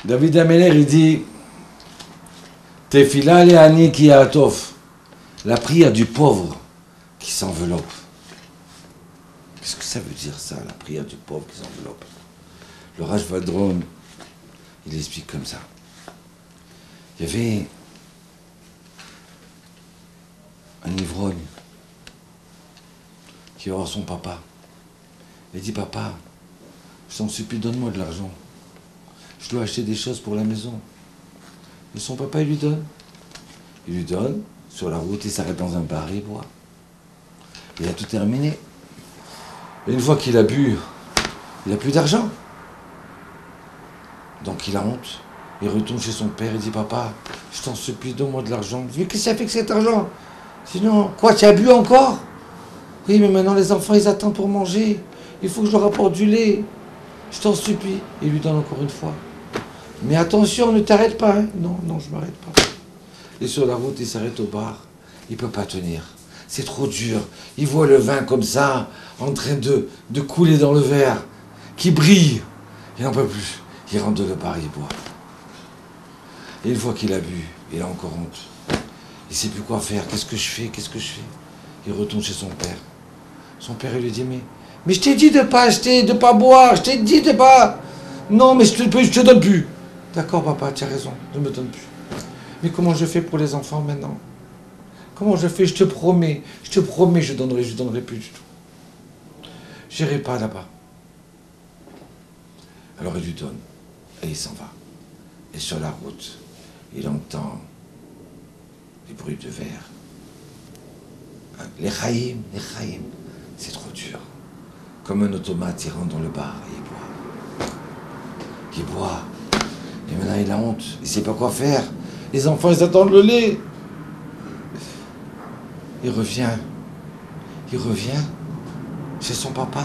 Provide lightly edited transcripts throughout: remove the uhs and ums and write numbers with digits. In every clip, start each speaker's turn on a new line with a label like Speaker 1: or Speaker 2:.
Speaker 1: David Ameller, il dit Tefila le'ani ki ya'atof, la prière du pauvre qui s'enveloppe. Qu'est-ce que ça veut dire ça, la prière du pauvre qui s'enveloppe? Le Rashvadron, il explique comme ça. Il y avait un ivrogne qui va voir son papa. Il dit, papa, je t'en supplie, donne-moi de l'argent. Je dois acheter des choses pour la maison. Et son papa, il lui donne. Il lui donne, sur la route, il s'arrête dans un bar et il boit. Il a tout terminé. Et une fois qu'il a bu, il n'a plus d'argent. Donc il a honte. Il retourne chez son père, il dit, papa, je t'en supplie, donne-moi de l'argent. Il dit, mais qu'est-ce que ça fait que cet argent? Sinon, quoi, tu as bu encore? Oui, mais maintenant les enfants, ils attendent pour manger. Il faut que je leur apporte du lait. Je t'en supplie. Il lui donne encore une fois. Mais attention, ne t'arrête pas. Hein. Non, non, je ne m'arrête pas. Et sur la route, il s'arrête au bar. Il ne peut pas tenir. C'est trop dur. Il voit le vin comme ça, en train de couler dans le verre, qui brille. Il n'en peut plus. Il rentre dans le bar, il boit. Et une fois qu'il a bu, il a encore honte. Il ne sait plus quoi faire. Qu'est-ce que je fais? Qu'est-ce que je fais? Il retourne chez son père. Son père, il lui dit, mais je t'ai dit de ne pas acheter, de ne pas boire. Je t'ai dit de ne pas... Non, mais je te donne plus. D'accord, papa, tu as raison. Je ne me donne plus. Mais comment je fais pour les enfants maintenant? Comment je fais? Je te promets, je donnerai plus du tout. J'irai pas là-bas. Alors il lui donne. Et il s'en va. Et sur la route, il entend les bruits de verre. Les chaïm, c'est trop dur. Comme un automate, il rentre dans le bar et il boit. Il boit. Et maintenant il a honte, il ne sait pas quoi faire. Les enfants, ils attendent le lait. Il revient chez son papa.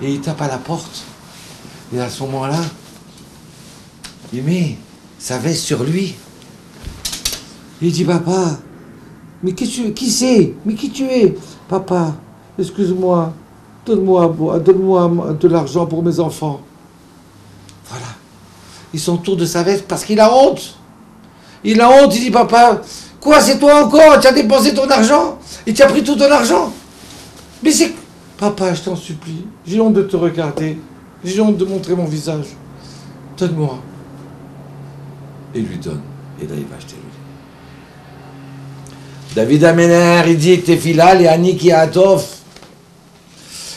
Speaker 1: Et il tape à la porte. Et à ce moment-là, il met sa veste sur lui. Il dit, papa, mais qui c'est? Mais qui tu es? Papa, excuse-moi, donne-moi de l'argent pour mes enfants. Voilà. Il s'entoure de sa veste parce qu'il a honte. Il a honte, il dit, papa, quoi, c'est toi encore? Tu as dépensé ton argent? Et tu as pris tout ton argent? Mais c'est... Papa, je t'en supplie, j'ai honte de te regarder. J'ai honte de montrer mon visage. Donne-moi. Et il lui donne. Et là, il va acheter le lait. David Ameller, il dit, Tefila le'ani ki ya'atof.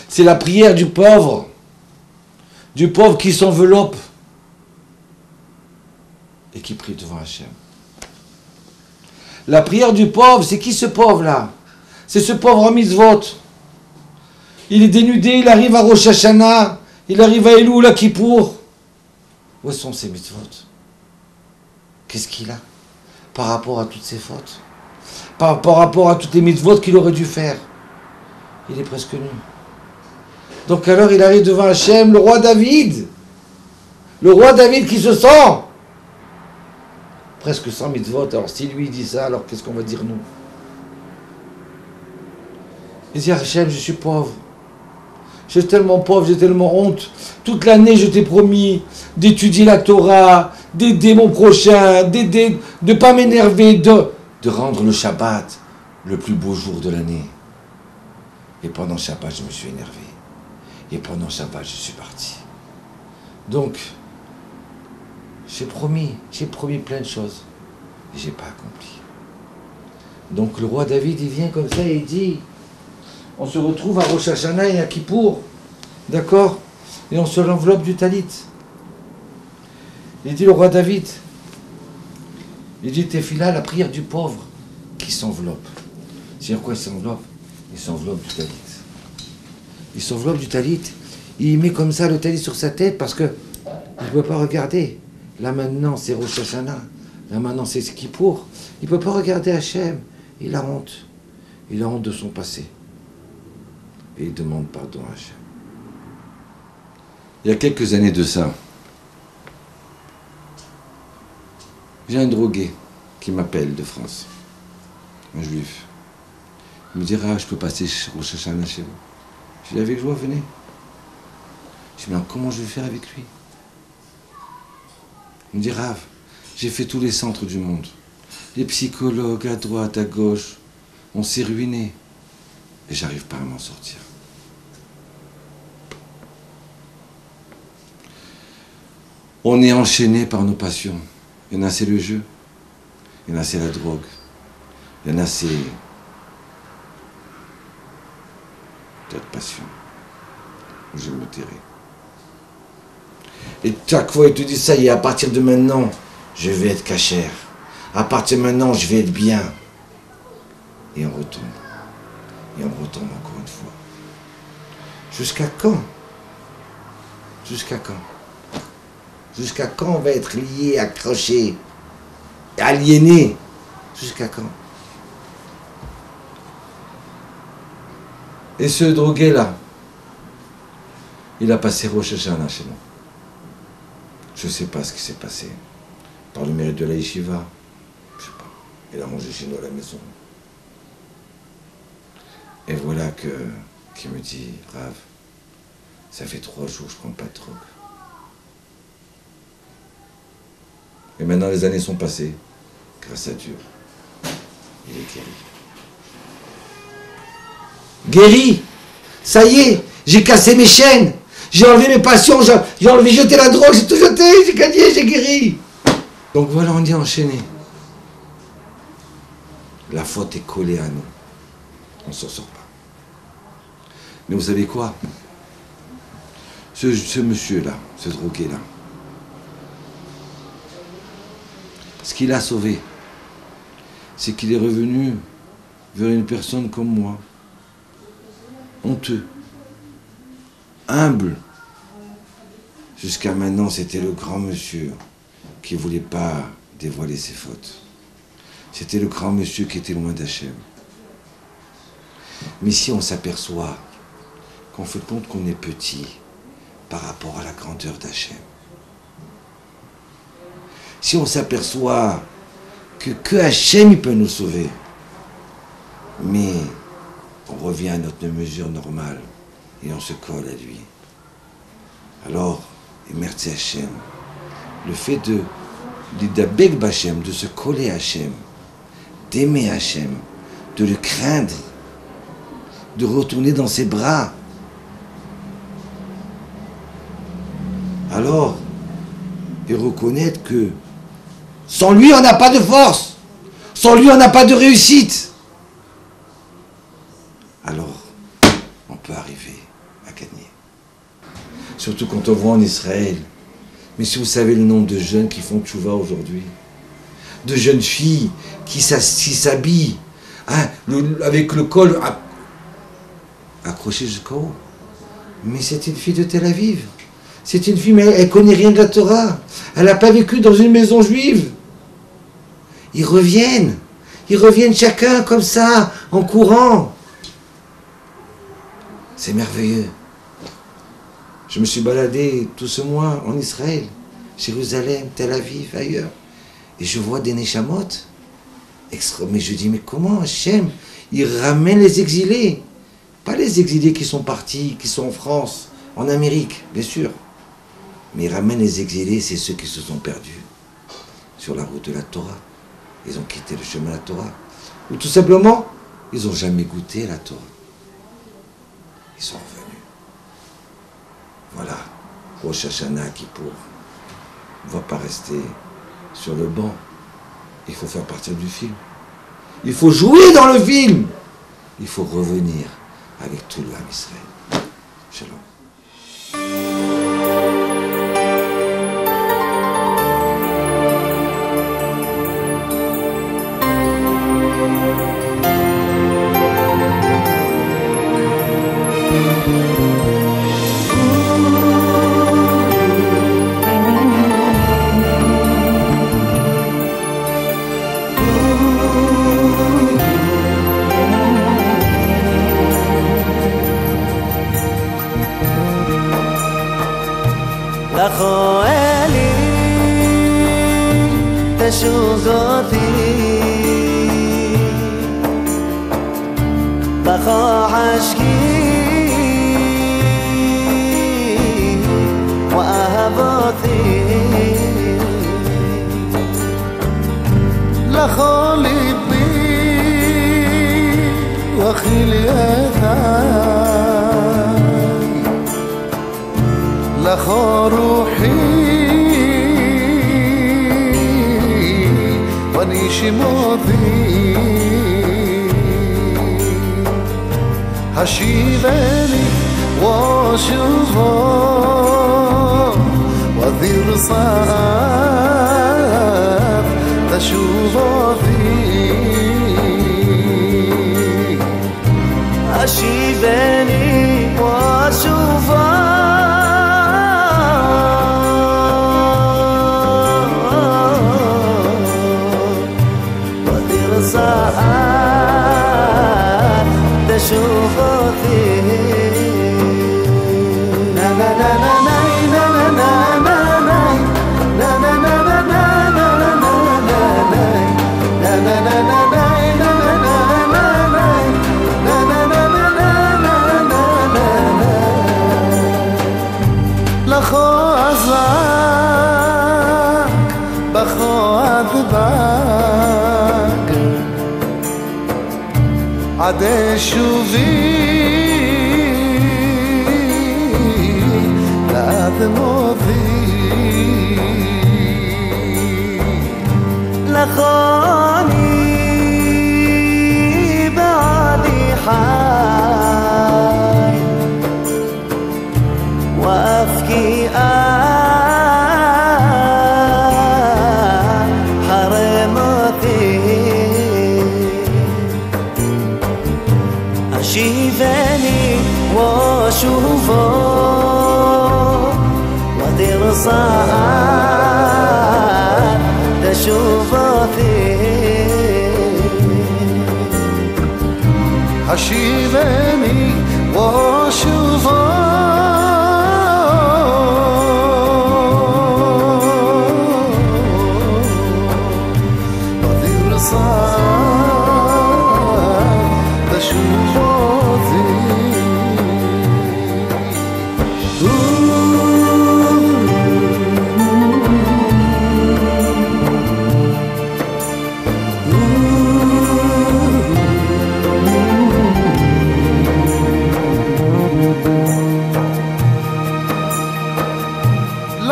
Speaker 1: C'est la prière du pauvre. Du pauvre qui s'enveloppe. Et qui prie devant Hachem. La prière du pauvre, c'est qui ce pauvre-là? C'est ce pauvre en mitzvot. Il est dénudé, il arrive à Rosh Hashanah, il arrive à Elul, à Kippour. Où sont ses mitzvot? Qu'est-ce qu'il a par rapport à toutes ses fautes? Par rapport à toutes les mitzvot qu'il aurait dû faire? Il est presque nu. Donc alors il arrive devant Hachem, le roi David. Le roi David qui se sent presque 100 mitzvot. Alors si lui dit ça, alors qu'est-ce qu'on va dire nous? Il dit, Hachem, je suis pauvre. Je suis tellement pauvre, j'ai tellement honte. Toute l'année, je t'ai promis d'étudier la Torah, d'aider mon prochain, de ne pas m'énerver, de rendre le Shabbat le plus beau jour de l'année. Et pendant Shabbat, je me suis énervé. Et pendant Shabbat, je suis parti. Donc, j'ai promis plein de choses. Et je n'ai pas accompli. Donc le roi David, il vient comme ça et il dit, on se retrouve à Rosh Hashanah et à Kippour, d'accord? Et on se l'enveloppe du talit. Il dit le roi David, il dit Tefila, la prière du pauvre qui s'enveloppe. C'est-à-dire quoi il s'enveloppe? Il s'enveloppe du talit. Il s'enveloppe du talit. Il met comme ça le talit sur sa tête parce que il ne peut pas regarder. Là maintenant c'est Rosh Hashanah. Là maintenant c'est Kippour. Il ne peut pas regarder Hachem. Il a honte. Il a honte de son passé. Et il demande pardon à Hachem. Il y a quelques années de ça, j'ai un drogué qui m'appelle de France, un juif. Il me dira, je peux passer Rosh Hashanah chez vous. Je dis, avec joie, venez. Je dis, mais comment je vais faire avec lui? Il me dit, Rav, j'ai fait tous les centres du monde. Les psychologues à droite, à gauche, on s'est ruinés. Et j'arrive pas à m'en sortir. On est enchaîné par nos passions. Il y en a, c'est le jeu. Il y en a, c'est la drogue. Il y en a, c'est d'autres passions. Je me tairai. Et chaque fois, il te dit ça y est, à partir de maintenant, je vais être cachère. À partir de maintenant, je vais être bien. Et on retombe. Et on retombe encore une fois. Jusqu'à quand? Jusqu'à quand? Jusqu'à quand on va être lié, accroché, aliéné? Jusqu'à quand? Et ce drogué-là, il a passé Rosh Hashanah chez nous. Je ne sais pas ce qui s'est passé. Par le mérite de la yeshiva, je ne sais pas. Il a mangé chez nous à la maison. Et voilà qu'il me dit, Rav, ça fait 3 jours que je ne prends pas de drogue. Et maintenant les années sont passées, grâce à Dieu. Il est guéri. Guéri! Ça y est, j'ai cassé mes chaînes, j'ai enlevé mes passions, j'ai enlevé, jeté la drogue, j'ai tout jeté, j'ai gagné, j'ai guéri. Donc voilà, on est enchaîné. La faute est collée à nous. On ne s'en sort pas. Mais vous savez quoi? Ce monsieur-là, ce drogué-là, ce qu'il a sauvé, c'est qu'il est revenu vers une personne comme moi, honteux, humble. Jusqu'à maintenant, c'était le grand monsieur qui ne voulait pas dévoiler ses fautes. C'était le grand monsieur qui était loin d'Hachem. Mais si on s'aperçoit qu'on fait compte qu'on est petit par rapport à la grandeur d'Hachem, si on s'aperçoit que Hachem il peut nous sauver, mais on revient à notre mesure normale et on se colle à lui. Alors, et merci Hachem, le fait d'Abek Bachem, de se coller à Hachem, d'aimer Hachem, de le craindre, de retourner dans ses bras. Alors, et reconnaître que sans lui, on n'a pas de force. Sans lui, on n'a pas de réussite. Alors, on peut arriver à gagner. Surtout quand on voit en Israël. Mais si vous savez le nombre de jeunes qui font tchouva aujourd'hui, de jeunes filles qui s'habillent hein, avec le col accroché jusqu'en haut. Mais c'est une fille de Tel Aviv. C'est une fille, mais elle ne connaît rien de la Torah. Elle n'a pas vécu dans une maison juive. Ils reviennent chacun comme ça, en courant. C'est merveilleux. Je me suis baladé tout ce mois en Israël, Jérusalem, Tel Aviv, ailleurs. Et je vois des Neshamot. Mais je dis, mais comment Hachem, il ramène les exilés? Pas les exilés qui sont partis, qui sont en France, en Amérique, bien sûr. Mais il ramène les exilés, c'est ceux qui se sont perdus sur la route de la Torah. Ils ont quitté le chemin de la Torah. Ou tout simplement, ils n'ont jamais goûté la Torah. Ils sont revenus. Voilà, Rosh Hashanah Kippour. On ne va pas rester sur le banc. Il faut faire partir du film. Il faut jouer dans le film. Il faut revenir avec tout l'âme Israël. Shalom.
Speaker 2: وخليتاي لخ روحي ونيشي موضي هشيبني واشوفه وذير صاف تشوفه فيه هشيبني واشوفه وذير صاف تشوفه فيه نا نا نا نا نا نا نا نا نا نا عده شوفي لعد موضي لخاني بعدي حاي وأفكي شيفاني واشوفه وذير صعب تشوفه فيه هشيفاني واشوفه وذير صعب تشوفه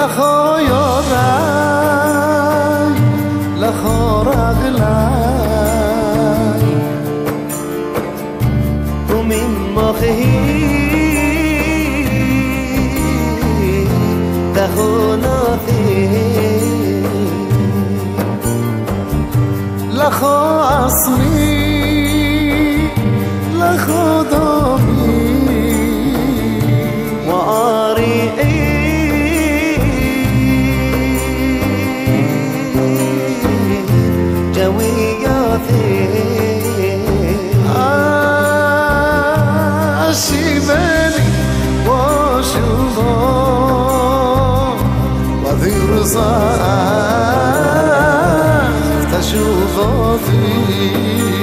Speaker 2: لخو يوراي لخو رغلاي ومن مخي تخونتي لخو عصمي لخو ضمي وعريقي شيباني واشوفه وذير صاف تشوفه فيه